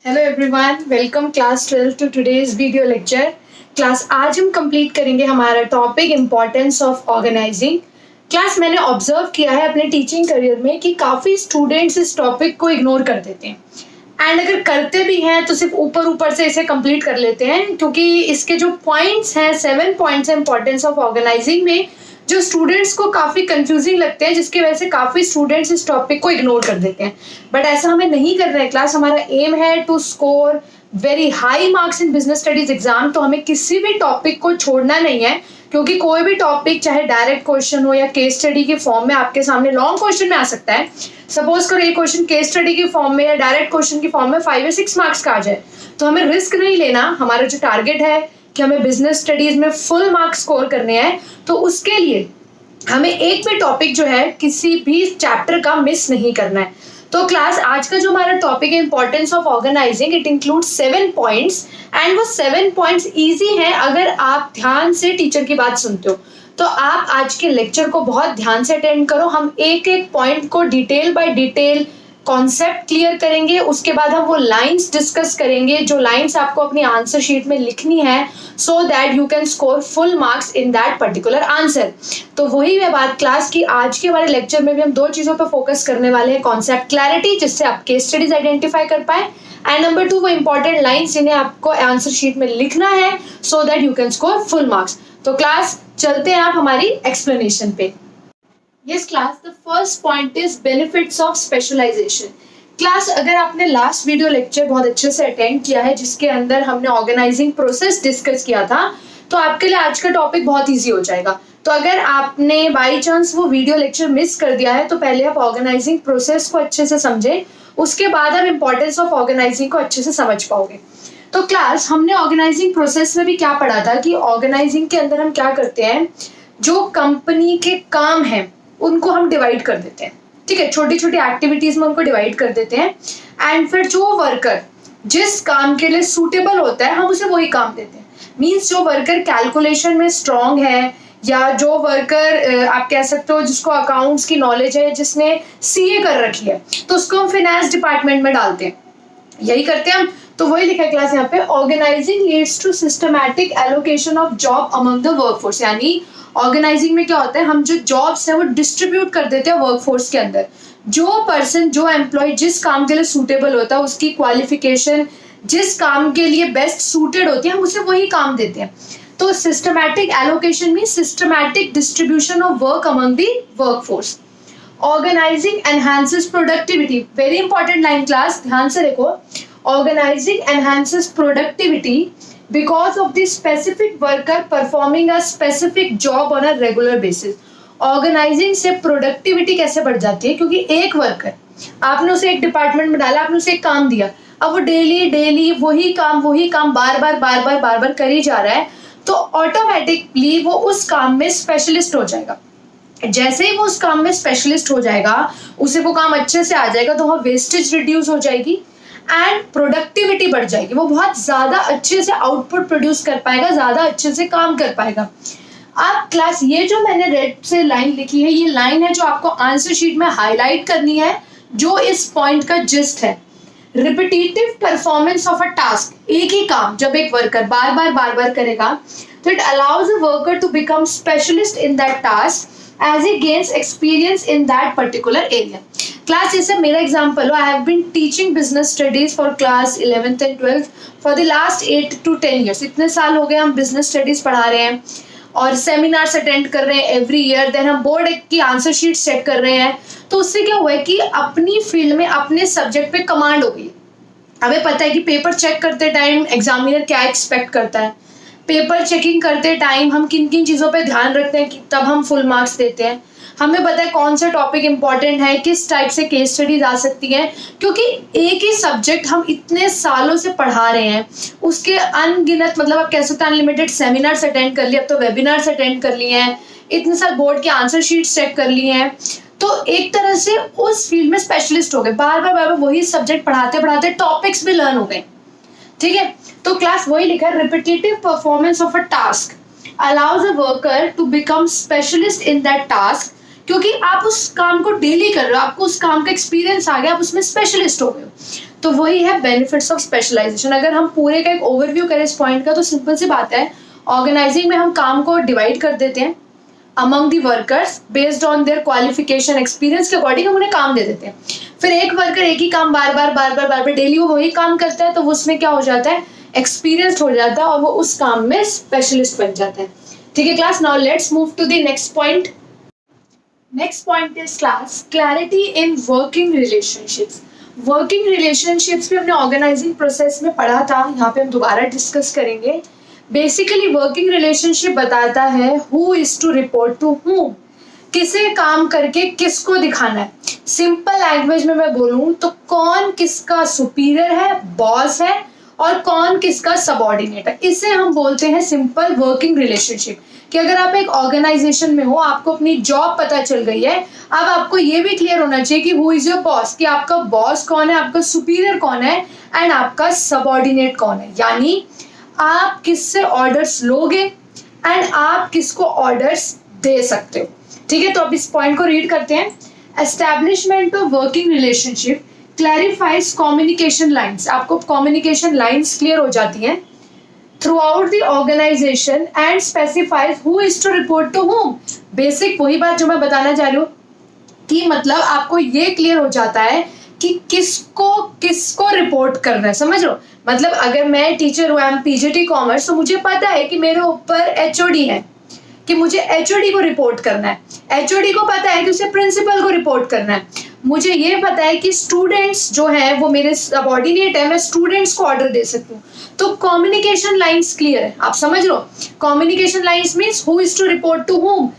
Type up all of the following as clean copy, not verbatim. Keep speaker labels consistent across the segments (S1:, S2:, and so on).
S1: Hello everyone, welcome class 12 to today's video lecture. Class आज हम complete करेंगे हमारा topic importance of organizing. Class मैंने ऑब्जर्व किया है अपने टीचिंग करियर में कि काफ़ी स्टूडेंट्स इस टॉपिक को इग्नोर कर देते हैं एंड अगर करते भी हैं तो सिर्फ ऊपर ऊपर से इसे कंप्लीट कर लेते हैं, क्योंकि इसके जो पॉइंट्स हैं 7 पॉइंट्स हैं इम्पोर्टेंस ऑफ ऑर्गेनाइजिंग में, जो स्टूडेंट्स को काफ़ी कंफ्यूजिंग लगते हैं, जिसकी वजह से काफ़ी स्टूडेंट्स इस टॉपिक को इग्नोर कर देते हैं। बट ऐसा हमें नहीं करना है क्लास। हमारा एम है to score very high marks in business studies exam. तो हमें किसी भी टॉपिक को छोड़ना नहीं है, क्योंकि कोई भी टॉपिक चाहे डायरेक्ट क्वेश्चन हो या केस स्टडी के फॉर्म में आपके सामने लॉन्ग क्वेश्चन में आ सकता है। सपोज करो ये क्वेश्चन केस स्टडी के फॉर्म में या डायरेक्ट क्वेश्चन के फॉर्म में 5 या 6 मार्क्स का आ जाए, तो हमें रिस्क नहीं लेना। हमारा जो टारगेट है कि हमें बिजनेस स्टडीज में फुल मार्क्स स्कोर करने हैं, तो उसके लिए हमें एक भी टॉपिक जो है किसी भी चैप्टर का मिस नहीं करना है। तो क्लास आज का जो हमारा टॉपिक है importance of organizing, it include 7 points and वो 7 पॉइंट्स इजी हैं अगर आप ध्यान से टीचर की बात सुनते हो। तो आप आज के लेक्चर को बहुत ध्यान से अटेंड करो। हम एक एक पॉइंट को detail by detail concept clear करेंगे, उसके बाद हम वो लाइंस डिस्कस करेंगे जो लाइंस आपको अपनी आंसर शीट में लिखनी है, so that you can score full marks in that particular answer. तो वही है बात क्लास की। आज के हमारे लेक्चर में भी हम 2 चीज़ों पर फोकस करने वाले हैं। कॉन्सेप्ट क्लैरिटी, जिससे आप केस स्टडीज आइडेंटिफाई कर पाए, एंड नंबर 2 वो इंपॉर्टेंट लाइन्स जिन्हें आपको आंसर शीट में लिखना है, so that you can score full marks. तो क्लास चलते हैं आप हमारी एक्सप्लेनेशन पे। Yes class, the first point is benefits of specialization. Class अगर आपने लास्ट वीडियो लेक्चर बहुत अच्छे से अटेंड किया है, जिसके अंदर हमने ऑर्गेनाइजिंग प्रोसेस डिस्कस किया था, तो आपके लिए आज का टॉपिक बहुत इजी हो जाएगा। तो अगर आपने बाई चांस वो वीडियो लेक्चर मिस कर दिया है, तो पहले आप ऑर्गेनाइजिंग प्रोसेस को अच्छे से समझें, उसके बाद आप इंपॉर्टेंस ऑफ ऑर्गेनाइजिंग को अच्छे से समझ पाओगे। तो क्लास हमने ऑर्गेनाइजिंग प्रोसेस में भी क्या पढ़ा था कि ऑर्गेनाइजिंग के अंदर हम क्या करते हैं, जो कंपनी के काम हैं उनको हम डिवाइड कर देते हैं। ठीक है, छोटी छोटी एक्टिविटीज में उनको डिवाइड कर देते हैं, एंड फिर जो वर्कर जिस काम के लिए सूटेबल होता है हम उसे वही काम देते हैं। मींस जो वर्कर कैलकुलेशन में स्ट्रांग है, या जो वर्कर आप कह सकते हो जिसको अकाउंट्स की नॉलेज है, जिसने सीए कर रखी है, तो उसको हम फाइनेंस डिपार्टमेंट में डालते हैं। यही करते हैं हम। तो वही लिखा है क्लास यहाँ पे, organizing leads to systematic allocation of job among the workforce. यानी ऑर्गेनाइजिंग में क्या होता है, हम जो जॉब्स है वो डिस्ट्रीब्यूट कर देते हैं वर्कफोर्स के अंदर। जो पर्सन, जो एम्प्लॉय जिस काम के लिए सूटेबल होता है, उसकी क्वालिफिकेशन जिस काम के लिए बेस्ट सूटेड होती है, हम उसे वही काम देते हैं। तो सिस्टमैटिक एलोकेशन में systematic distribution of work among the workforce. Organizing enhances productivity, very important line class, ध्यान से देखो। Organizing enhances productivity because of the specific worker performing a specific job on a regular basis. Organizing से productivity कैसे बढ़ जाती है, क्योंकि एक वर्कर, आपने उसे एक डिपार्टमेंट में डाला, आपने उसे एक काम दिया, अब वो डेली डेली वही काम बार बार कर ही जा रहा है, तो ऑटोमेटिकली वो उस काम में स्पेशलिस्ट हो जाएगा। जैसे ही वो उस काम में स्पेशलिस्ट हो जाएगा, उसे वो काम अच्छे से आ जाएगा, तो वह वेस्टेज रिड्यूस हो जाएगी एंड प्रोडक्टिविटी बढ़ जाएगी। वो बहुत ज्यादा अच्छे से आउटपुट प्रोड्यूस कर पाएगा, ज्यादा अच्छे से काम कर पाएगा। अब क्लास ये जो मैंने रेड से लाइन लिखी है, ये लाइन है जो आपको आंसर शीट में हाईलाइट करनी है, जो इस पॉइंट का जिस्ट है। Repetitive performance of a task, एक ही काम जब एक वर्कर बार बार करेगा, तो it allows a worker to become specialist in that task as he gains experience in that particular area. Class, जैसे मेरा एग्जाम्पल हो, I have been teaching business studies for class 11th and 12th for the last 8 to 10 years. इतने साल हो गए हम business studies पढ़ा रहे हैं और सेमिनार्स अटेंड कर रहे हैं एवरी ईयर। देन हम बोर्ड की आंसर शीट चेक कर रहे हैं। तो उससे क्या हुआ है कि अपनी फील्ड में, अपने सब्जेक्ट पे कमांड हो गई। हमें पता है कि पेपर चेक करते टाइम एग्जामिनर क्या एक्सपेक्ट करता है, पेपर चेकिंग करते टाइम हम किन किन चीज़ों पे ध्यान रखते हैं कि तब हम फुल मार्क्स देते हैं। हमें पता है कौन सा टॉपिक इंपॉर्टेंट है, किस टाइप से केस स्टडीज आ सकती हैं, क्योंकि एक ही सब्जेक्ट हम इतने सालों से पढ़ा रहे हैं, उसके अनगिनत, मतलब आप कह सकते हैं अनलिमिटेड सेमिनार्स अटेंड कर लिए, अब तो वेबिनार्स अटेंड कर लिए हैं, इतने सारे बोर्ड के आंसर शीट्स चेक कर लिए हैं। तो एक तरह से उस फील्ड में स्पेशलिस्ट हो गए, बार बार वही सब्जेक्ट पढ़ाते पढ़ाते टॉपिक्स भी लर्न हो गए। ठीक है, तो क्लास वही लिखा है, repetitive performance of a task allows a worker to become specialist in that task क्योंकि आप उस काम को डेली कर रहे हो, आपको उस काम का एक्सपीरियंस आ गया, आप उसमें स्पेशलिस्ट हो गए हो। तो वही है बेनिफिट्स ऑफ स्पेशलाइजेशन। अगर हम पूरे का एक ओवरव्यू करें इस पॉइंट का, तो सिंपल सी बात है, ऑर्गेनाइजिंग में हम काम को डिवाइड कर देते हैं among the workers based on their qualification, experience के अकॉर्डिंग हम उन्हें काम दे देते हैं। फिर एक वर्कर एक ही काम बार बार डेली वो वही काम करता है, तो उसमें क्या हो जाता है, एक्सपीरियंस हो जाता है और वो उस काम में स्पेशलिस्ट बन जाता है। ठीक है class, now let's move to the next point. Next point is class clarity in working relationships. Working relationships भी हमने ऑर्गेनाइजिंग प्रोसेस में पढ़ा था, यहाँ पे हम दोबारा डिस्कस करेंगे। बेसिकली वर्किंग रिलेशनशिप बताता है who is to report to whom, किसे काम करके किसको दिखाना है। सिंपल लैंग्वेज में मैं बोलूं तो कौन किसका सुपीरियर है, बॉस है, और कौन किसका सबऑर्डिनेट है। इसे हम बोलते हैं सिंपल वर्किंग रिलेशनशिप। कि अगर आप एक ऑर्गेनाइजेशन में हो, आपको अपनी जॉब पता चल गई है, अब आपको ये भी क्लियर होना चाहिए कि हु इज योर बॉस, कि आपका बॉस कौन है, आपका सुपीरियर कौन है, एंड आपका सबऑर्डिनेट कौन है। यानी आप किससे ऑर्डर्स लोगे एंड आप किसको ऑर्डर्स दे सकते हो। ठीक है, तो अब इस पॉइंट को रीड करते हैं। Establishment of working relationship clarifies communication lines. आपको कम्युनिकेशन लाइंस क्लियर हो जाती हैं throughout the organization and specifies who is to report to whom. Basic वही बात जो मैं बताना चाह रही हूँ कि मतलब आपको ये क्लियर हो जाता है कि किसको किसको रिपोर्ट करना है। समझ लो, मतलब अगर मैं टीचर हूँ, आई एम पीजीटी कॉमर्स, तो मुझे पता है कि मेरे ऊपर एचओडी है, कि मुझे एचओडी को रिपोर्ट करना है। एचओडी को पता है कि उसे प्रिंसिपल को रिपोर्ट करना है। मुझे ये पता है कि स्टूडेंट्स जो हैं वो मेरे सबऑर्डिनेट है, मैं स्टूडेंट्स को ऑर्डर दे सकती हूँ। तो कम्युनिकेशन लाइंस क्लियर है, आप समझ लो। Communication lines means who is to report to whom,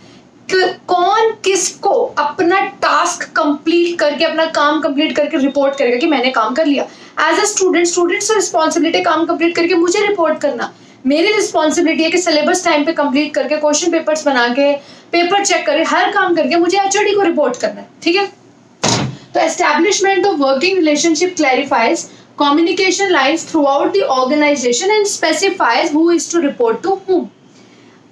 S1: कौन किसको अपना टास्क कंप्लीट करके, अपना काम कंप्लीट करके रिपोर्ट करेगा कि मैंने काम कर लिया। एज अ स्टूडेंट्स रिस्पॉन्सिबिलिटी काम कंप्लीट करके मुझे रिपोर्ट करना। मेरी रिस्पॉन्सिबिलिटी है कि सिलेबस टाइम पे कंप्लीट करके, क्वेश्चन पेपर्स बना के, पेपर चेक करके, हर काम करके मुझे एचओडी को रिपोर्ट करना है। ठीक है, तो establishment of working relationship clarifies communication lines throughout the organization and specifies who is to report to whom.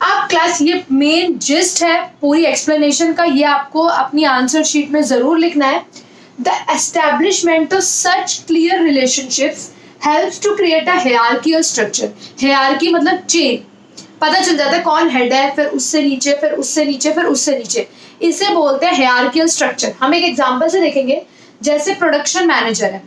S1: अब क्लास ये मेन जिस्ट है पूरी एक्सप्लेनेशन का, ये आपको अपनी आंसर शीट में जरूर लिखना है। The establishment of such clear relationships helps to create a hierarchical structure. Hierarchy मतलब चेन, पता चल जाता है कौन हेड है, फिर उससे नीचे, फिर उससे नीचे, फिर उससे नीचे। इसे बोलते हैं हायरार्किकल स्ट्रक्चर। हम एक एग्जांपल से देखेंगे, जैसे प्रोडक्शन मैनेजर है,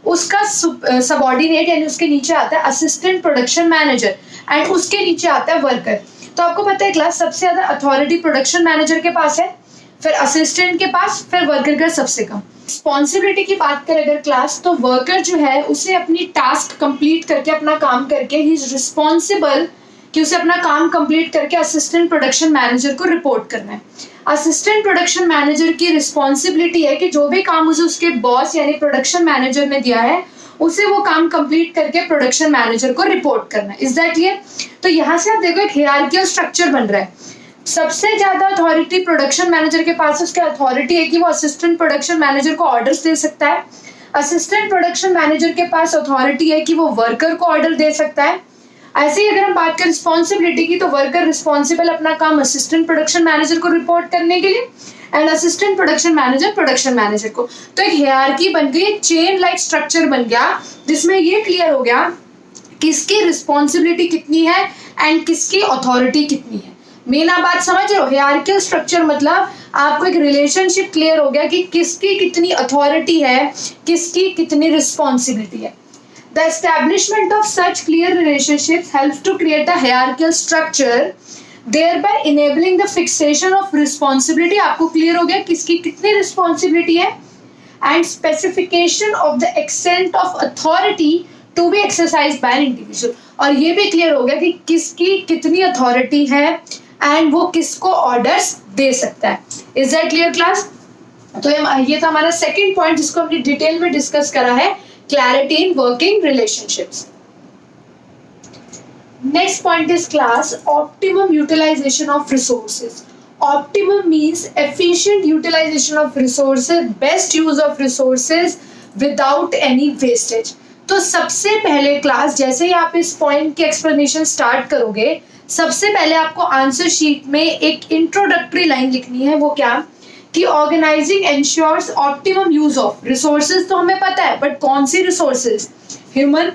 S1: उसका सबऑर्डिनेट यानी उसके नीचे आता है असिस्टेंट प्रोडक्शन मैनेजर, एंड उसके नीचे आता है वर्कर। तो आपको पता है क्लास सबसे ज्यादा अथॉरिटी प्रोडक्शन मैनेजर के पास है, फिर असिस्टेंट के पास, फिर वर्कर का सबसे कम। रिस्पॉन्सिबिलिटी की बात करें अगर क्लास, तो वर्कर जो है उसे अपनी टास्क कंप्लीट करके, अपना काम करके, ही इज रिस्पॉन्सिबल कि उसे अपना काम कंप्लीट करके असिस्टेंट प्रोडक्शन मैनेजर को रिपोर्ट करना है। असिस्टेंट प्रोडक्शन मैनेजर की रिस्पॉन्सिबिलिटी है कि जो भी काम उसे उसके बॉस यानी प्रोडक्शन मैनेजर ने दिया है, उसे वो काम कंप्लीट करके प्रोडक्शन मैनेजर को रिपोर्ट करना है। Is that clear? तो यहाँ से आप देखो एक हायरार्किकल स्ट्रक्चर बन रहा है। सबसे ज्यादा अथॉरिटी प्रोडक्शन मैनेजर के पास, उसकी अथॉरिटी है कि वो असिस्टेंट प्रोडक्शन मैनेजर को ऑर्डर्स दे सकता है। असिस्टेंट प्रोडक्शन मैनेजर के पास अथॉरिटी है कि वो वर्कर को ऑर्डर दे सकता है। ऐसे ही अगर हम बात करें रिस्पॉन्सिबिलिटी की, तो वर्कर रिस्पॉन्सिबल अपना काम असिस्टेंट प्रोडक्शन मैनेजर को रिपोर्ट करने के लिए, एंड असिस्टेंट प्रोडक्शन मैनेजर को। तो एक हायरार्की बन गई, एक चेन लाइक स्ट्रक्चर बन गया, जिसमें ये क्लियर हो गया किसकी रिस्पॉन्सिबिलिटी कितनी है एंड किसकी अथॉरिटी कितनी है। मेन आप बात समझ रहे हो? हायरार्किकल स्ट्रक्चर मतलब आपको एक रिलेशनशिप क्लियर हो गया कि किसकी कितनी अथॉरिटी है, किसकी कितनी रिस्पॉन्सिबिलिटी है। The establishment of such clear relationships helps to create a hierarchical structure, thereby enabling the fixation of responsibility. आपको क्लियर हो गया किसकी कितनी रिस्पॉन्सिबिलिटी है, and specification of the extent of authority to be exercised by an individual. और ये भी clear हो गया कि किसकी कितनी अथॉरिटी है एंड वो किसको ऑर्डर्स दे सकता है। Is that clear class? तो ये था हमारा सेकेंड पॉइंट जिसको हमने डिटेल में डिस्कस करा है, clarity in working relationships. Next point is class optimum utilization of resources. Optimum means efficient utilization of resources, best use of resources without any wastage. तो सबसे पहले क्लास जैसे ही आप इस पॉइंट की एक्सप्लेनेशन स्टार्ट करोगे, सबसे पहले आपको आंसर शीट में एक इंट्रोडक्टरी लाइन लिखनी है। वो क्या कि organising ensures optimum use of resources, तो हमें पता है, बट कौन सी resources? Human,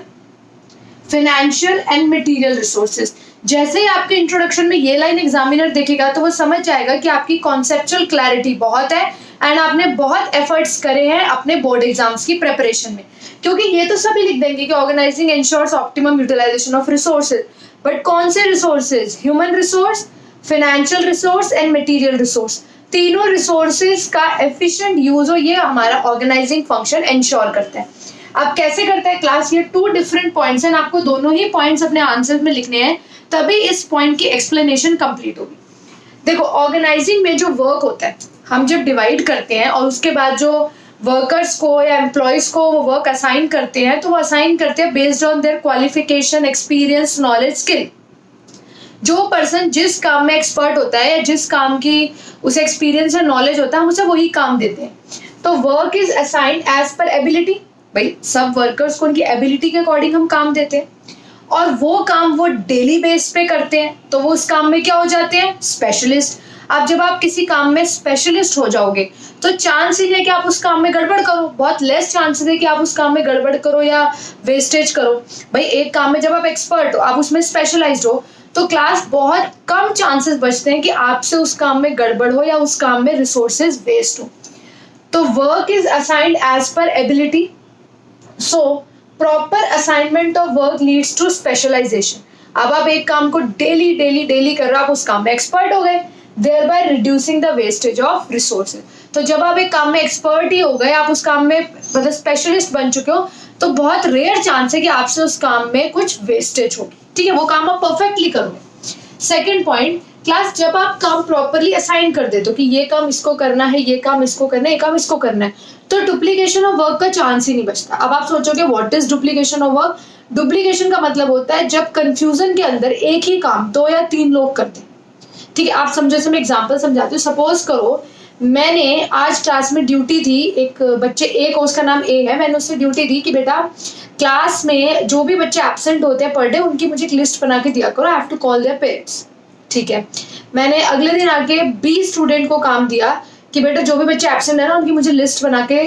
S1: financial and material resources. जैसे ही आपके इंट्रोडक्शन में ये लाइन एग्जामिनर देखेगा तो वो समझ जाएगा कि आपकी कॉन्सेप्चुअल क्लैरिटी बहुत है एंड आपने बहुत एफर्ट्स करे हैं अपने बोर्ड एग्जाम्स की प्रिपरेशन में, क्योंकि ये तो सभी लिख देंगे कि organising ensures optimum utilization of resources, but कौन से resources? Human resource, financial resource and material resource. तीनों रिसोर्सेज का एफिशिएंट यूज हो, ये हमारा ऑर्गेनाइजिंग फंक्शन एंश्योर करता है। अब कैसे करता है क्लास? ये 2 डिफरेंट पॉइंट्स हैं, आपको दोनों ही पॉइंट्स अपने आंसर में लिखने हैं, तभी इस पॉइंट की एक्सप्लेनेशन कंप्लीट होगी। देखो, ऑर्गेनाइजिंग में जो वर्क होता है, हम जब डिवाइड करते हैं और उसके बाद जो वर्कर्स को या एम्प्लॉयज को वो वर्क असाइन करते हैं, तो वो असाइन करते हैं based on their qualification, experience, knowledge, skill. जो पर्सन जिस काम में एक्सपर्ट होता है या जिस काम की उसे एक्सपीरियंस या नॉलेज होता है, हम उसे वही काम देते हैं। तो work is assigned as per ability, भाई सब वर्कर्स को उनकी एबिलिटी के अकॉर्डिंग हम काम देते हैं, और वो काम वो डेली बेस पे करते हैं, तो वो उस काम में क्या हो जाते हैं? स्पेशलिस्ट। अब जब आप किसी काम में स्पेशलिस्ट हो जाओगे तो चांस ही है कि आप उस काम में गड़बड़ करो, बहुत लेस चांसेस है कि आप उस काम में गड़बड़ करो या वेस्टेज करो। भाई एक काम में जब आप एक्सपर्ट हो, आप उसमें स्पेशलाइज्ड हो, तो क्लास बहुत कम चांसेस बचते हैं कि आपसे उस काम में गड़बड़ हो या उस काम में रिसोर्सेज वेस्ट हो। तो work is assigned as per ability, so proper assignment of work leads to specialization. अब आप एक काम को डेली डेली डेली कर रहे हो, आप उस काम में एक्सपर्ट हो गए, thereby reducing the wastage of resources। तो जब आप एक काम में एक्सपर्ट ही हो गए, आप उस काम में मतलब स्पेशलिस्ट बन चुके हो, तो बहुत रेयर चांस है कि आपसे उस काम में कुछ वेस्टेज होगी, ठीक है? वो काम आप परफेक्टली करोगे। सेकेंड पॉइंट, क्लास जब आप काम प्रॉपरली असाइन कर देते हो कि ये काम इसको करना है, ये काम इसको करना है, ये काम इसको करना है, तो डुप्लीकेशन ऑफ वर्क का चांस ही नहीं बचता। अब आप सोचोगे what is duplication of work? Duplication का मतलब होता है जब कंफ्यूजन के अंदर एक ही काम 2 या 3 लोग करते हैं, ठीक है? आप समझो, मैं एग्जांपल समझाती हूँ। सपोज करो मैंने आज क्लास में ड्यूटी थी, एक बच्चे ए को, उसका नाम ए है, मैंने उससे ड्यूटी दी कि बेटा क्लास में जो भी बच्चे एब्सेंट होते हैं पर डे, उनकी मुझे एक लिस्ट बना के दिया करो, I have to call their parents, ठीक है? मैंने अगले दिन आके 20 स्टूडेंट को काम दिया कि बेटा जो भी बच्चे एब्सेंट है ना, उनकी मुझे लिस्ट बना के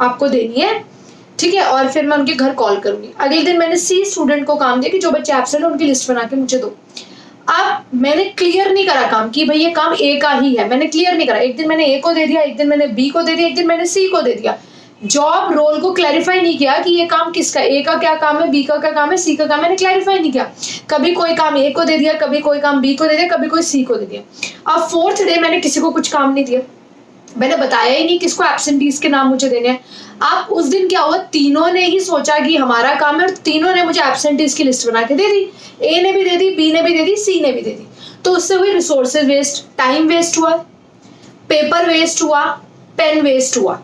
S1: आपको देनी है, ठीक है? और फिर मैं उनके घर कॉल करूंगी। अगले दिन मैंने सी स्टूडेंट को काम दिया कि जो बच्चे एब्सेंट है उनकी लिस्ट बना के मुझे दो। अब मैंने क्लियर नहीं करा काम कि भाई ये काम ए का ही है, मैंने क्लियर नहीं करा। एक दिन मैंने ए को दे दिया, एक दिन मैंने बी को दे दिया, एक दिन मैंने सी को दे दिया। जॉब रोल को क्लैरिफाई नहीं किया कि ये काम किसका, ए का क्या काम है, बी का क्या काम है, सी का काम, मैंने क्लैरिफाई नहीं किया। कभी कोई काम ए को दे दिया, कभी कोई काम बी को दे दिया, कभी कोई सी को दे दिया। अब 4th डे मैंने किसी को कुछ काम नहीं दिया, मैंने बताया ही नहीं किसको एब्सेंटीज के नाम मुझे देने हैं। अब उस दिन क्या हुआ, तीनों ने ही सोचा कि हमारा काम है और तीनों ने मुझे एब्सेंटीज की लिस्ट बना के दे दी। ए ने भी दे दी, बी ने भी दे दी, सी ने भी दे दी। तो उससे हुई रिसोर्सेज वेस्ट, टाइम वेस्ट हुआ, पेपर वेस्ट हुआ, पेन वेस्ट हुआ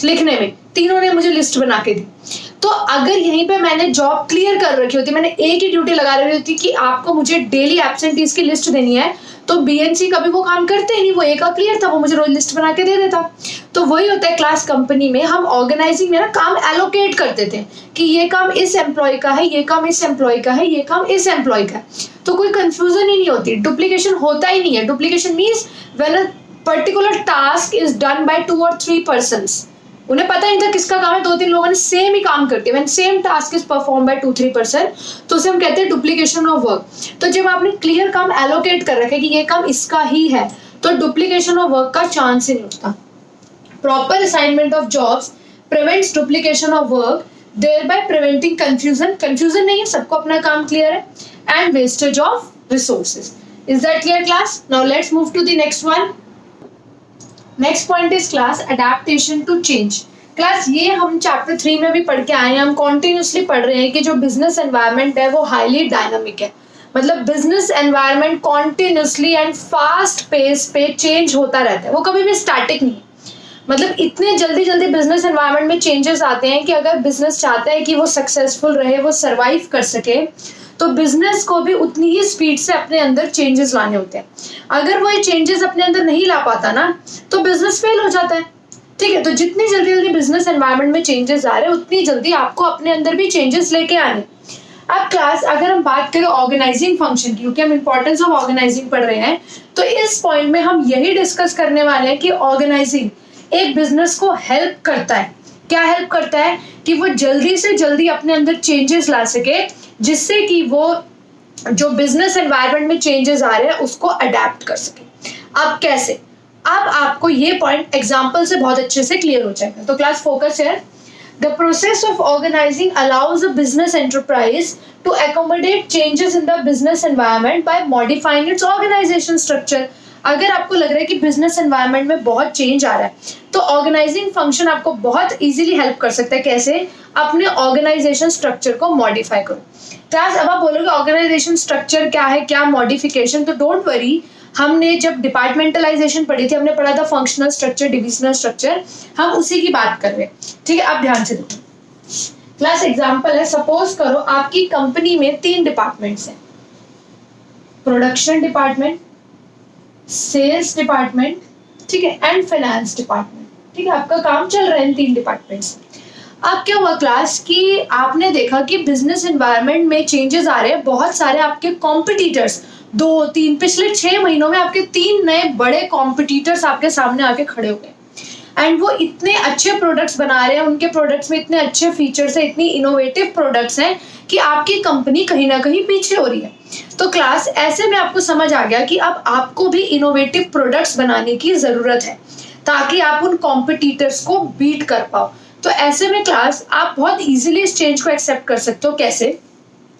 S1: लिखने में। तीनों ने मुझे लिस्ट बना के दी। तो अगर यहीं पे मैंने जॉब क्लियर कर रखी होती, मैंने ए की ड्यूटी लगा रखी होती कि आपको मुझे डेली एब्सेंटीज की लिस्ट देनी है, तो बीएनसी कभी वो काम करते ही नहीं, वो ए का क्लियर था, वो मुझे रोज लिस्ट बना के दे देता। तो वही होता है क्लास कंपनी में, हम ऑर्गेनाइजिंग में ना काम एलोकेट कर देते हैं कि ये काम इस एम्प्लॉय का है, ये काम इस एम्प्लॉय का है, ये काम इस एम्प्लॉय का है, तो कोई कंफ्यूजन ही नहीं होती, डुप्लीकेशन होता ही नहीं है। Duplication means when a particular task is done by 2 or 3 persons, उन्हें पता नहीं था किसका काम है, 2-3 लोगों ने सेम ही काम करते हैं, same task is perform by 2-3 person, तो उसे हम कहते हैं डुप्लीकेशन ऑफ वर्क। तो जब आपने क्लियर काम एलोकेट कर रखा है कि ये काम इसका ही है, तो डुप्लीकेशन ऑफ वर्क का चांस ही नहीं उठता। Proper assignment of jobs prevents duplication of work, thereby preventing confusion नहीं है, सबको अपना काम क्लियर है, and wastage of resources. Is that clear class? Now let's move to the next one. Next point is class adaptation to change. Class ये हम chapter 3 में भी पढ़ के आए हैं, हम कॉन्टिन्यूसली पढ़ रहे हैं कि जो बिजनेस एनवायरनमेंट है वो हाईली डायनामिक है। मतलब business environment continuously and fast pace पे चेंज होता रहता है, वो कभी भी स्टैटिक नहीं है। मतलब इतने जल्दी जल्दी बिजनेस एनवायरनमेंट में चेंजेस आते हैं कि अगर बिजनेस चाहता है कि वो सक्सेसफुल रहे, वो सर्वाइव कर सके, तो बिजनेस को भी उतनी ही स्पीड से अपने अंदर चेंजेस लाने होते हैं। अगर वो ये चेंजेस अपने अंदर नहीं ला पाता ना, तो बिजनेस फेल हो जाता है, ठीक है? तो जितनी जल्दी जल्दी बिजनेस एनवायरनमेंट में चेंजेस आ रहे हैं, उतनी जल्दी आपको अपने अंदर भी चेंजेस लेके आने। अब क्लास अगर हम बात करें ऑर्गेनाइजिंग फंक्शन की, क्योंकि हम इंपॉर्टेंस ऑफ ऑर्गेनाइजिंग पढ़ रहे हैं, तो इस पॉइंट में हम यही डिस्कस करने वाले हैं कि ऑर्गेनाइजिंग एक बिजनेस को हेल्प करता है। क्या हेल्प करता है? कि वो जल्दी से जल्दी अपने अंदर चेंजेस ला सके, जिससे कि वो जो बिजनेस एनवायरनमेंट में चेंजेस आ रहे हैं उसको अडेप्ट कर सके। अब कैसे? अब आपको ये पॉइंट एग्जांपल से बहुत अच्छे से क्लियर हो जाएगा। तो क्लास फोकस है। The process of organizing allows a business enterprise to accommodate changes in the business environment by modifying its organization structure. अगर आपको लग रहा है कि बिजनेस एनवायरनमेंट में बहुत चेंज आ रहा है, तो ऑर्गेनाइजिंग फंक्शन आपको बहुत इजीली हेल्प कर सकता है। कैसे? अपने ऑर्गेनाइजेशन स्ट्रक्चर को मॉडिफाई करो। क्लास अब आप बोलोगे ऑर्गेनाइजेशन स्ट्रक्चर क्या है, क्या मॉडिफिकेशन? तो डोंट वरी, हमने जब डिपार्टमेंटलाइजेशन पढ़ी थी, हमने पढ़ा था फंक्शनल स्ट्रक्चर, डिविजनल स्ट्रक्चर, हम उसी की बात कर रहे हैं। ठीक है, अब ध्यान से देखो। क्लास एग्जांपल है, सपोज करो आपकी कंपनी में 3 डिपार्टमेंट्स हैं, प्रोडक्शन डिपार्टमेंट, सेल्स डिपार्टमेंट, ठीक है, एंड फाइनेंस डिपार्टमेंट। ठीक है, आपका काम चल रहा है इन 3 डिपार्टमेंट्स। अब क्या हुआ क्लास कि आपने देखा कि बिजनेस एनवायरनमेंट में चेंजेस आ रहे हैं, बहुत सारे आपके कॉम्पिटिटर्स, 2-3 पिछले 6 महीनों में आपके 3 नए बड़े कॉम्पिटिटर्स आपके सामने आके खड़े हो गए, एंड वो इतने अच्छे प्रोडक्ट्स बना रहे हैं, उनके प्रोडक्ट्स में इतने अच्छे फीचर्स हैं, इतनी इनोवेटिव प्रोडक्ट्स हैं कि आपकी कंपनी कहीं ना कहीं पीछे हो रही है। तो क्लास ऐसे में आपको समझ आ गया कि अब आपको भी इनोवेटिव प्रोडक्ट्स बनाने की जरूरत है, ताकि आप उन कॉम्पिटिटर्स को बीट कर पाओ। तो ऐसे में क्लास आप बहुत इजीली इस चेंज को एक्सेप्ट कर सकते हो। कैसे?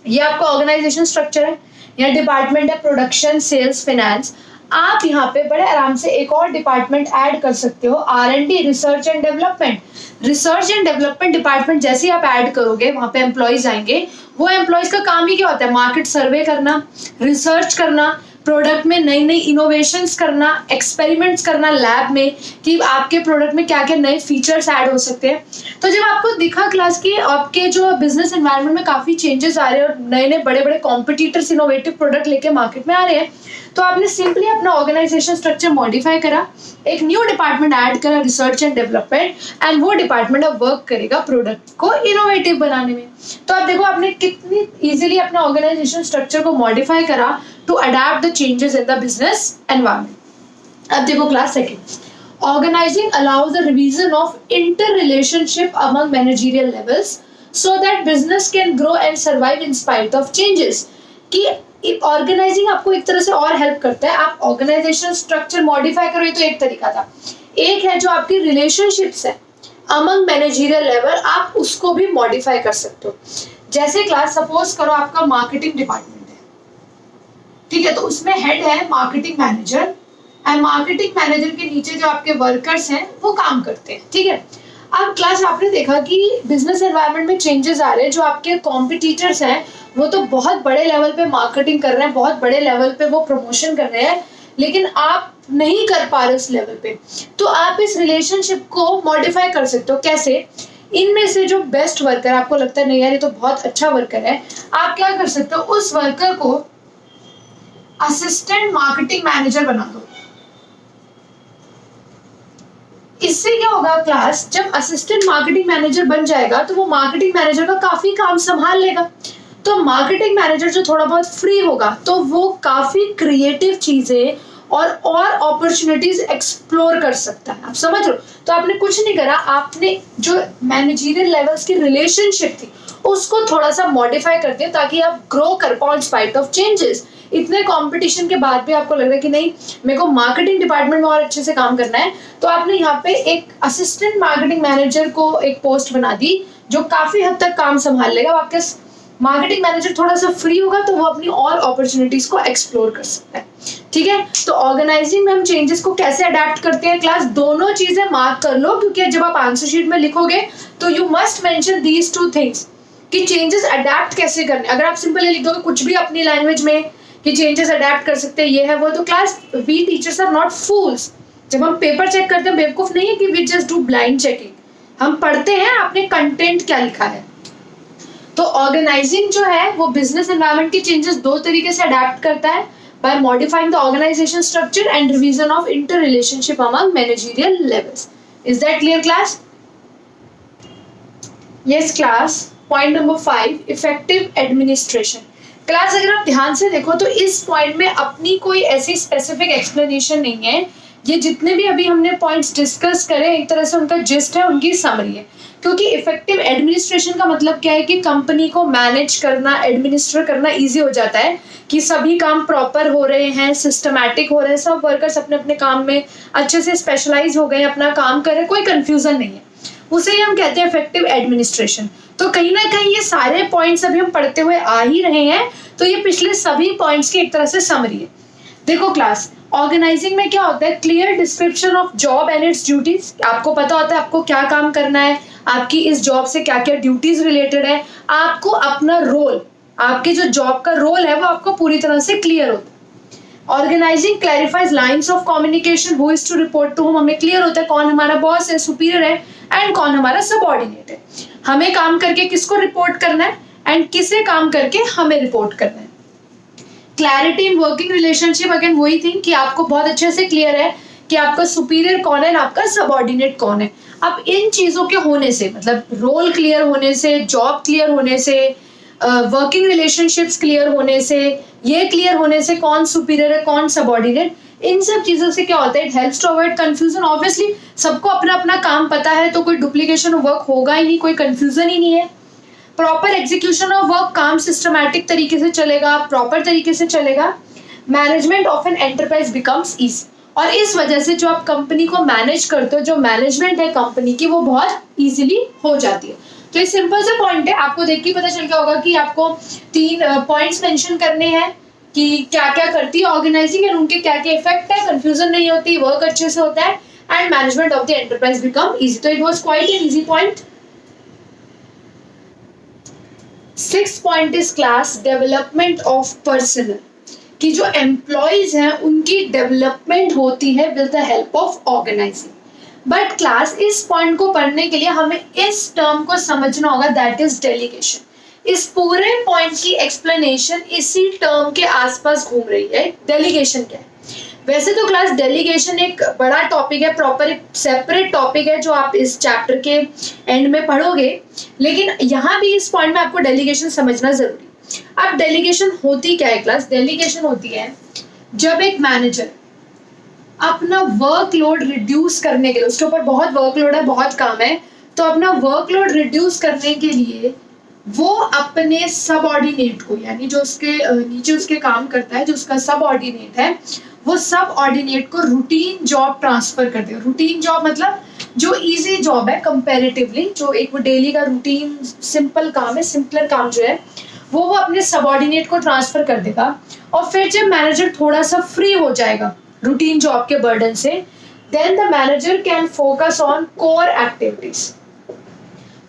S1: ये आपका ऑर्गेनाइजेशन स्ट्रक्चर है, या डिपार्टमेंट है प्रोडक्शन, सेल्स, फाइनेंस। आप यहाँ पे बड़े आराम से एक और डिपार्टमेंट ऐड कर सकते हो, R&D, research and development. Research and development department जैसे ही आप ऐड करोगे, वहां पे एम्प्लॉयज आएंगे। वो एम्प्लॉयज का काम ही क्या होता है? मार्केट सर्वे करना, रिसर्च करना, प्रोडक्ट में नई नई इनोवेशंस करना, एक्सपेरिमेंट्स करना लैब में कि आपके प्रोडक्ट में क्या क्या नए फीचर्स ऐड हो सकते हैं। तो जब आपको दिखा क्लास की आपके जो बिजनेस एनवायरनमेंट में काफी चेंजेस आ रहे हैं और नए नए बड़े बड़े कॉम्पिटिटर्स इनोवेटिव प्रोडक्ट लेके मार्केट में आ रहे हैं, तो आपने सिंपली अपना ऑर्गेनाइजेशन स्ट्रक्चर मॉडिफाई करा, एक न्यू डिपार्टमेंट ऐड करा, रिसर्च एंड डेवलपमेंट, एंड वो डिपार्टमेंट अब वर्क करेगा प्रोडक्ट को इनोवेटिव बनाने में। तो आप देखो आपने कितनी इजीली अपना ऑर्गेनाइजेशन स्ट्रक्चर को मॉडिफाई करा to adapt the changes in the business environment. अब देखो class second, organizing allows the revision of interrelationship among managerial levels so that business can grow and survive in spite of changes। कि organising आपको एक तरह से और help करता है। आप ऑर्गेनाइजेशन स्ट्रक्चर मॉडिफाई करो, ये तो एक तरीका था। एक है जो आपकी रिलेशनशिप्स है अमंग मैनेजरियल लेवल, आप उसको भी मॉडिफाई कर सकते हो। जैसे क्लास सपोज करो आपका मार्केटिंग डिपार्टमेंट है, ठीक है, तो उसमें हेड है marketing manager, and marketing manager के नीचे जो आपके वर्कर्स हैं वो काम करते हैं। ठीक है, अब क्लास आपने देखा कि बिजनेस एनवायरनमेंट में चेंजेस आ रहे हैं, जो आपके कॉम्पिटिटर्स हैं वो तो बहुत बड़े लेवल पे मार्केटिंग कर रहे हैं, बहुत बड़े लेवल पे वो प्रमोशन कर रहे हैं, लेकिन आप नहीं कर पा रहे उस लेवल पे। तो आप इस रिलेशनशिप को मॉडिफाई कर सकते हो। कैसे? इनमें से जो बेस्ट वर्कर, आपको लगता है नहीं यार ये तो बहुत अच्छा वर्कर है, आप क्या कर सकते हो, उस वर्कर को असिस्टेंट मार्केटिंग मैनेजर बना दो। इससे क्या होगा क्लास, जब असिस्टेंट मार्केटिंग मैनेजर बन जाएगा तो वो मार्केटिंग मैनेजर का काफी काम संभाल लेगा। तो मार्केटिंग मैनेजर जो थोड़ा बहुत फ्री होगा तो वो काफी क्रिएटिव चीजें और अपॉर्चुनिटीज एक्सप्लोर कर सकता है। आप समझ रहे हो? तो आपने कुछ नहीं करा, आपने जो मैनेजरियल लेवल्स की रिलेशनशिप थी उसको थोड़ा सा मॉडिफाई कर दिया ताकि आप ग्रो कर पाओ इन स्पाइट ऑफ चेंजेस। इतने कंपटीशन के बाद भी आपको लग रहा है कि नहीं मेरे को मार्केटिंग डिपार्टमेंट में और अच्छे से काम करना है, तो आपने यहाँ पे एक असिस्टेंट मार्केटिंग मैनेजर को एक पोस्ट बना दी जो काफी हद तक काम संभाल लेगा। आपके मार्केटिंग मैनेजर थोड़ा सा फ्री होगा तो वो अपनी और अपॉर्चुनिटीज को एक्सप्लोर कर सकता है। ठीक है, तो ऑर्गेनाइजिंग में हम चेंजेस को कैसे अडेप्ट करते हैं क्लास, दोनों चीजें मार्क कर लो, क्योंकि जब आप आंसर शीट में लिखोगे तो you must mention these two things कि चेंजेस अडेप्ट कैसे करने। अगर आप सिंपली लिख दोगे कुछ भी अपनी लैंग्वेज में कि चेंजेस अडेप्ट कर सकते हैं ये है वो, तो class we teachers are not fools. जब हम पेपर चेक करते हैं बेवकूफ नहीं है कि we just do blind checking, हम पढ़ते हैं आपने कंटेंट क्या लिखा है। तो ऑर्गेनाइजिंग जो है वो बिजनेस एनवायरनमेंट के चेंजेस दो तरीके से अडेप्ट करता है, by modifying the organization structure and revision of inter relationship among managerial levels. Is that clear class? Yes class. Point number 5, effective administration. Class अगर आप ध्यान से देखो तो इस पॉइंट में अपनी कोई ऐसी स्पेसिफिक एक्सप्लेनेशन नहीं है, ये जितने भी अभी हमने पॉइंट्स डिस्कस करे एक तरह से उनका जिस्ट है, उनकी समरी है। क्योंकि इफेक्टिव एडमिनिस्ट्रेशन का मतलब क्या है कि कंपनी को मैनेज करना, एडमिनिस्ट्रेट करना इजी हो जाता है, कि सभी काम प्रॉपर हो रहे हैं, सिस्टमैटिक हो रहे हैं, सब वर्कर्स अपने अपने काम में अच्छे से स्पेशलाइज हो गए, अपना काम कर रहे हैं, कोई कंफ्यूजन नहीं है, उसे ही हम कहते हैं इफेक्टिव एडमिनिस्ट्रेशन। तो कहीं ना कहीं ये सारे पॉइंट्स अभी हम पढ़ते हुए आ ही रहे हैं, तो ये पिछले सभी पॉइंट्स की एक तरह से समरी है। देखो क्लास, ऑर्गेनाइजिंग में क्या होता है, clear description of job and it's duties. आपको पता होता है आपको क्या काम करना है, आपकी इस जॉब से क्या क्या ड्यूटीज रिलेटेड है, आपको अपना रोल, आपके जो जॉब का रोल है वो आपको पूरी तरह से क्लियर होता है। Organizing clarifies lines of communication, who is to report to, हमें क्लियर होता है कौन हमारा बॉस है, सुपीरियर है, एंड कौन हमारा सबऑर्डिनेट है। हमें काम करके किसको रिपोर्ट करना है एंड किसे काम करके हमें रिपोर्ट करना है। Clarity in working relationship, again वही थिंग कि आपको बहुत अच्छे से क्लियर है कि आपका सुपीरियर कौन है, आपका सबऑर्डिनेट कौन है। अब इन चीजों के होने से, मतलब रोल क्लियर होने से, जॉब क्लियर होने से, वर्किंग रिलेशनशिप्स क्लियर होने से, ये क्लियर होने से कौन सुपीरियर है कौन सबऑर्डिनेट, इन सब चीजों से क्या होता है, it helps to avoid confusion. Obviously सबको अपना अपना काम पता है तो कोई डुप्लीकेशन ऑफ वर्क होगा ही नहीं, कोई कंफ्यूजन ही नहीं है। प्रॉपर एग्जीक्यूशन ऑफ वर्क, काम सिस्टमैटिक तरीके से चलेगा, प्रॉपर तरीके से चलेगा। Management of an enterprise becomes easy, और इस वजह से जो आप कंपनी को मैनेज करते हो, जो मैनेजमेंट है कंपनी की, वो बहुत इजीली हो जाती है। तो ये सिंपल सा पॉइंट है, आपको देख के पता चल गया होगा कि आपको 3 पॉइंट्स मेंशन करने हैं कि क्या क्या करती है ऑर्गेनाइजिंग एंड उनके क्या क्या इफेक्ट है, कंफ्यूजन नहीं होती, वर्क अच्छे से होता है, and management of the enterprise become easy. तो it was quite an easy point. 6th point is class development of personal, कि जो एम्प्लॉयज हैं उनकी डेवलपमेंट होती है with the help of organising. But class, इस पॉइंट को पढ़ने के लिए हमें इस टर्म को समझना होगा, दैट इज डेलीगेशन। इस पूरे पॉइंट की एक्सप्लेनेशन इसी टर्म के आसपास घूम रही है। डेलीगेशन क्या है? वैसे तो क्लास डेलीगेशन एक बड़ा टॉपिक है, प्रॉपर एक सेपरेट टॉपिक है जो आप इस चैप्टर के एंड में पढ़ोगे, लेकिन यहाँ भी इस पॉइंट में आपको डेलीगेशन समझना जरूरी। अब डेलीगेशन होती क्या है क्लास? डेलीगेशन होती है जब एक मैनेजर अपना वर्कलोड रिड्यूस करने के लिए, उसके ऊपर बहुत वर्कलोड है, बहुत काम है, तो अपना वर्कलोड रिड्यूस करने के लिए वो अपने सबऑर्डिनेट को, यानी जो उसके नीचे उसके काम करता है, जो उसका सबऑर्डिनेट है, वो सबऑर्डिनेट को रूटीन जॉब ट्रांसफर कर देगा। रूटीन जॉब मतलब जो इजी जॉब है कंपैरेटिवली, जो एक वो डेली का रूटीन सिंपल काम है, सिंपलर काम जो है, वो अपने सबऑर्डिनेट को ट्रांसफर कर देगा। और फिर जब मैनेजर थोड़ा सा फ्री हो जाएगा रूटीन जॉब के बर्डन से, then the manager can focus on core activities.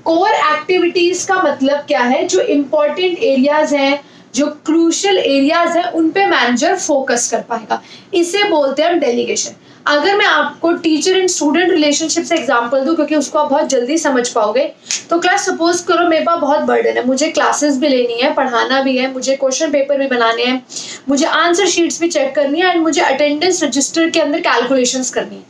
S1: Core activities का मतलब क्या है? जो इंपॉर्टेंट एरियाज हैं, जो क्रूशियल एरियाज हैं, उन पे मैनेजर फोकस कर पाएगा। इसे बोलते हैं हम डेलीगेशन। अगर मैं आपको टीचर एंड स्टूडेंट रिलेशनशिप से एग्जांपल दूं, क्योंकि उसको आप बहुत जल्दी समझ पाओगे, तो क्लास सपोज करो मेरे पास बहुत बर्डन है, मुझे क्लासेस भी लेनी है, पढ़ाना भी है, मुझे क्वेश्चन पेपर भी बनाने हैं, मुझे आंसर शीट्स भी चेक करनी है, एंड मुझे अटेंडेंस रजिस्टर के अंदर कैलकुलेशंस करनी है।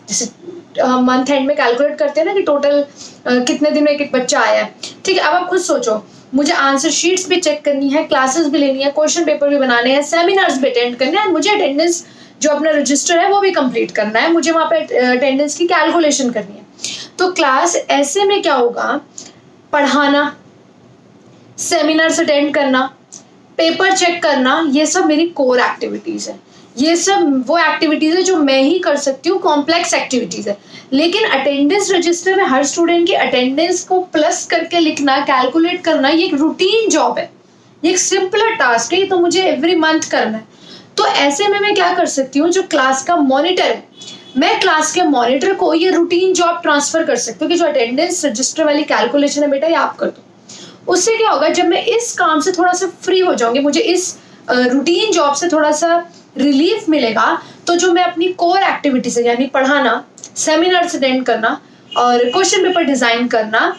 S1: जैसे मंथ एंड में कैलकुलेट करते हैं ना कि टोटल कितने दिन में एक एक बच्चा आया है, ठीक है। अब आप खुद सोचो, मुझे आंसर शीट्स भी चेक करनी है, क्लासेस भी लेनी है, क्वेश्चन पेपर भी बनाने हैं, सेमिनार्स भी अटेंड करने हैं, मुझे अटेंडेंस जो अपना रजिस्टर है वो भी कंप्लीट करना है, मुझे वहाँ पे अटेंडेंस की कैलकुलेशन करनी है। तो क्लास ऐसे में क्या होगा? पढ़ाना, सेमिनार्स अटेंड करना, पेपर चेक करना, ये सब मेरी कोर एक्टिविटीज है। ये सब वो एक्टिविटीज है जो मैं ही कर सकती हूँ, कॉम्प्लेक्स एक्टिविटीज है। लेकिन अटेंडेंस रजिस्टर में हर स्टूडेंट की अटेंडेंस को प्लस करके लिखना, कैलकुलेट करना, ये एक रूटीन जॉब है, ये एक सिंपलर टास्क है, तो मुझे एवरी मंथ करना है। तो ऐसे में मैं क्या कर सकती हूँ, जो क्लास का मॉनिटर है, मैं क्लास के मॉनिटर को ये रूटीन जॉब ट्रांसफर कर सकती हूँ कि जो अटेंडेंस रजिस्टर वाली कैलकुलेशन है बेटा, ये आप कर दो। उससे क्या होगा, जब मैं इस काम से थोड़ा सा फ्री हो जाऊंगी, मुझे इस रूटीन जॉब से थोड़ा सा रिलीफ मिलेगा, तो जो मैं अपनी कोर एक्टिविटीज है, यानी पढ़ाना, सेमिनार्स अटेंड करना और क्वेश्चन पेपर डिजाइन करना,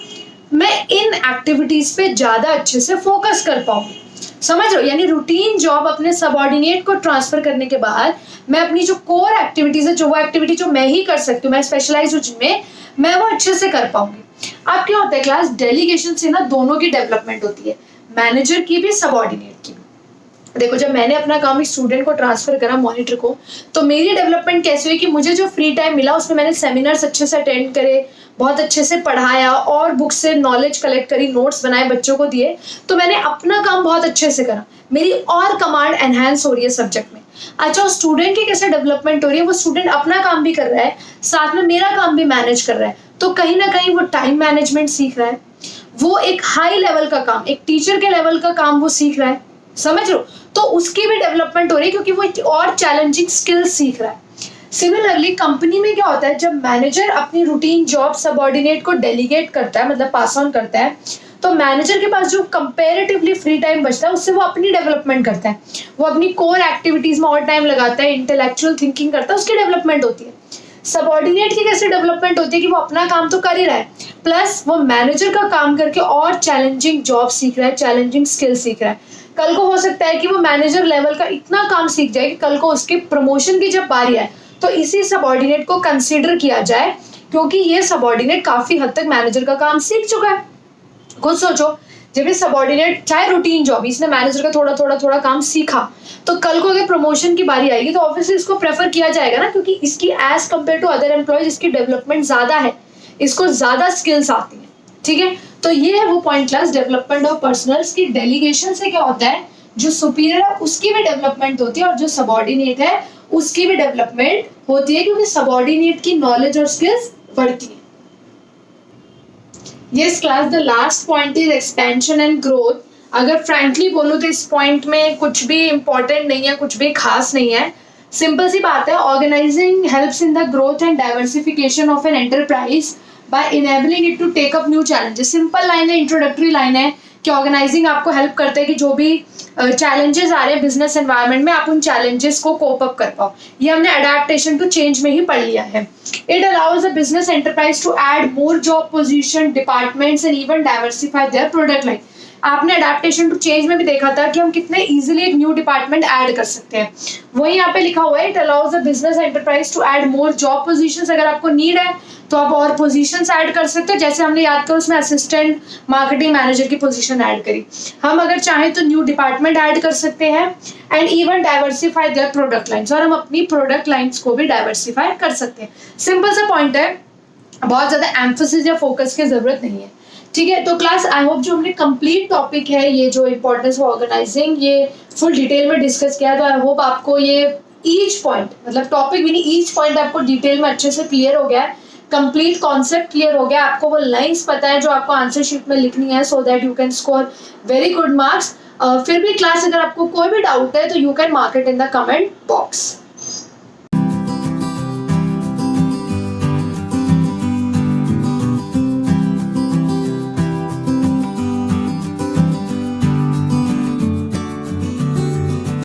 S1: मैं इन एक्टिविटीज पे ज्यादा अच्छे से फोकस कर पाऊंगी। समझ रहे हो? यानी रूटीन जॉब अपने सबऑर्डिनेट को ट्रांसफर करने के बाद मैं अपनी जो कोर एक्टिविटीज है, जो वो एक्टिविटी जो मैं ही कर सकती हूँ, मैं स्पेशलाइज हूँ जिनमें, मैं वो अच्छे से कर पाऊंगी। अब क्या होता है क्लास, डेलीगेशन से ना दोनों की डेवलपमेंट होती है, मैनेजर की भी, सबऑर्डिनेट की भी। देखो, जब मैंने अपना काम एक स्टूडेंट को ट्रांसफर करा, मॉनिटर को, तो मेरी डेवलपमेंट कैसे हुई कि मुझे जो फ्री टाइम मिला उसमें मैंने सेमिनार्स अच्छे से अटेंड करे, बहुत अच्छे से पढ़ाया और बुक से नॉलेज कलेक्ट करी, नोट्स बनाए, बच्चों को दिए। तो मैंने अपना काम बहुत अच्छे से करा, मेरी और कमांड एनहांस हो रही है सब्जेक्ट में। अच्छा, उस स्टूडेंट की कैसे डेवलपमेंट हो रही है, वो स्टूडेंट अपना काम भी कर रहा है, साथ में मेरा काम भी मैनेज कर रहा है, तो कहीं ना कहीं वो टाइम मैनेजमेंट सीख रहा है, वो एक हाई लेवल का काम, एक टीचर के लेवल का काम वो सीख रहा है। समझ लो, तो उसकी भी डेवलपमेंट हो रही है क्योंकि वो और चैलेंजिंग स्किल्स सीख रहा है। सिमिलरली कंपनी में क्या होता है, जब मैनेजर अपनी रूटीन जॉब सबऑर्डिनेट को डेलीगेट करता है, मतलब पास ऑन करता है, तो मैनेजर के पास जो कंपैरेटिवली फ्री टाइम बचता है उससे वो अपनी डेवलपमेंट करता है, वो अपनी कोर एक्टिविटीज में और टाइम लगाता है, इंटेलेक्चुअल थिंकिंग करता है, उसकी डेवलपमेंट होती है। सबऑर्डिनेट की कैसे डेवलपमेंट होती है कि वो अपना काम तो कर ही रहा है, प्लस वो मैनेजर का काम करके और चैलेंजिंग जॉब सीख रहा है, चैलेंजिंग स्किल सीख रहा है। कल को हो सकता है कि वो मैनेजर लेवल का इतना काम सीख जाए कि कल को उसके प्रमोशन की जब बारी आए तो इसी सबऑर्डिनेट को कंसीडर किया जाए, क्योंकि ये सबऑर्डिनेट काफी हद तक मैनेजर का काम सीख चुका है। खुद सोचो, जब ये सबऑर्डिनेट, चाहे रूटीन जॉब, इसने मैनेजर का थोड़ा काम सीखा, तो कल को अगर प्रमोशन की बारी आएगी तो ऑब्वियसली इसको प्रेफर किया जाएगा ना, क्योंकि इसकी age compare to other employees इसकी डेवलपमेंट ज्यादा है, इसको ज्यादा स्किल्स आती है। ठीक है, तो ये है वो point class, development of personnels की। डेलीगेशन से क्या होता है, जो सुपीरियर है उसकी भी डेवलपमेंट होती है और जो सबऑर्डिनेट है उसकी भी डेवलपमेंट होती है, क्योंकि सबऑर्डिनेट की नॉलेज और स्किल्स बढ़ती है। Yes class, the last point is expansion and growth. अगर फ्रैंकली बोलूं तो इस पॉइंट में कुछ भी इंपॉर्टेंट नहीं है, कुछ भी खास नहीं है, सिंपल सी बात है। Organizing helps in the growth and diversification of an enterprise by enabling it to take up new challenges. Simple line है, इंट्रोडक्टरी लाइन है कि ऑर्गेनाइजिंग आपको हेल्प करता है कि जो भी चैलेंजेस आ रहे हैं बिजनेस एनवायरनमेंट में, आप उन चैलेंजेस को कोप अप कर पाओ। ये हमने अडेप्टेशन टू चेंज में ही पढ़ लिया है। It allows the business enterprise to add more job position, departments and even diversify their product line. आपने अडेप्टेशन टू चेंज में भी देखा था कि हम कितने इजीली एक न्यू डिपार्टमेंट ऐड कर सकते हैं, वही यहाँ पे लिखा हुआ है। It allows the business enterprise to add more job positions. अगर आपको नीड है तो आप और पोजीशंस ऐड कर सकते हो, जैसे हमने याद करो उसमें असिस्टेंट मार्केटिंग मैनेजर की पोजीशन ऐड करी। हम अगर चाहें तो न्यू डिपार्टमेंट ऐड कर सकते हैं and even diversify their product lines, और हम अपनी प्रोडक्ट लाइंस को भी डाइवर्सिफाई कर सकते हैं। सिंपल सा पॉइंट है, बहुत ज्यादा एम्फोसिस या फोकस की जरूरत नहीं है। ठीक है, तो क्लास आई होप जो हमने कंप्लीट टॉपिक है, ये जो इंपॉर्टेंस ऑफ ऑर्गेनाइजिंग, ये फुल डिटेल में डिस्कस किया, तो आई होप आपको ये ईच पॉइंट, मतलब टॉपिक भी नहीं, ईच पॉइंट आपको डिटेल में अच्छे से क्लियर हो गया है, कंप्लीट कॉन्सेप्ट क्लियर हो गया, आपको वो लाइंस पता है जो आपको आंसर शीट में लिखनी है, so that you can score very good marks. फिर भी क्लास अगर आपको कोई भी डाउट है तो you can mark it in the comment box.